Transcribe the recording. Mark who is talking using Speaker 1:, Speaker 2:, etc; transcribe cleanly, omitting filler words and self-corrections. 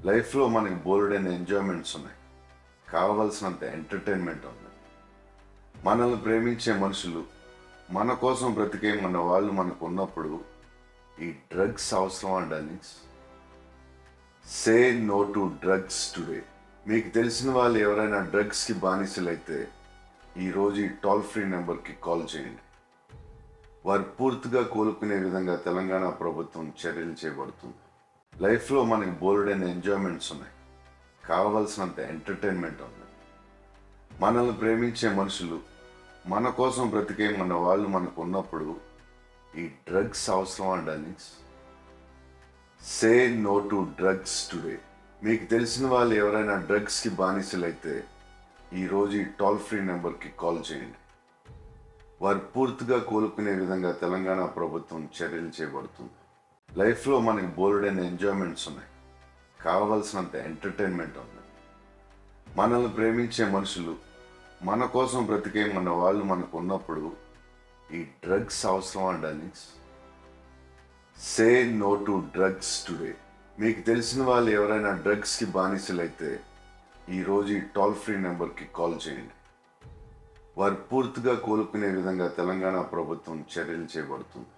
Speaker 1: లైఫ్లో మనకి బోల్డైన ఎంజాయ్మెంట్స్ ఉన్నాయి, కావలసినంత ఎంటర్టైన్మెంట్ ఉంది. మనల్ని ప్రేమించే మనుషులు, మన కోసం బ్రతికే మన వాళ్ళు మనకు ఉన్నప్పుడు ఈ డ్రగ్స్ అవసరం darlings. Say no to drugs today. మీకు తెలిసిన వాళ్ళు ఎవరైనా డ్రగ్స్కి బానిసలైతే ఈరోజు ఈ టోల్ ఫ్రీ నెంబర్కి కాల్ చేయండి. వారు పూర్తిగా కోలుకునే విధంగా తెలంగాణ ప్రభుత్వం చర్యలు చేపడుతుంది. లైఫ్లో మనకి బోల్డైన ఎంజాయ్మెంట్స్ ఉన్నాయి, కావలసినంత ఎంటర్టైన్మెంట్ ఉంది. మనల్ని ప్రేమించే మనుషులు, మన కోసం బ్రతికే మన వాళ్ళు మనకు ఉన్నప్పుడు ఈ డ్రగ్స్ అవసరం darlings. Say no to drugs today. మీకు తెలిసిన వాళ్ళు ఎవరైనా డ్రగ్స్కి బానిసలైతే ఈరోజు ఈ టోల్ ఫ్రీ నెంబర్కి కాల్ చేయండి. వారు పూర్తిగా కోలుకునే విధంగా తెలంగాణ ప్రభుత్వం చర్యలు చేపడుతుంది. లైఫ్లో మనకి బోల్డైన ఎంజాయ్మెంట్స్ ఉన్నాయి, కావలసినంత ఎంటర్టైన్మెంట్ ఉంది. మనల్ని ప్రేమించే మనుషులు, మన కోసం బ్రతికే మన వాళ్ళు మనకు ఉన్నప్పుడు ఈ డ్రగ్స్ అవసరం darlings. Say no to drugs today. మీకు తెలిసిన వాళ్ళు ఎవరైనా డ్రగ్స్కి బానిసలైతే ఈరోజు ఈ టోల్ ఫ్రీ నెంబర్కి కాల్ చేయండి. వారు పూర్తిగా కోలుకునే విధంగా తెలంగాణ ప్రభుత్వం చర్యలు చేపడుతుంది.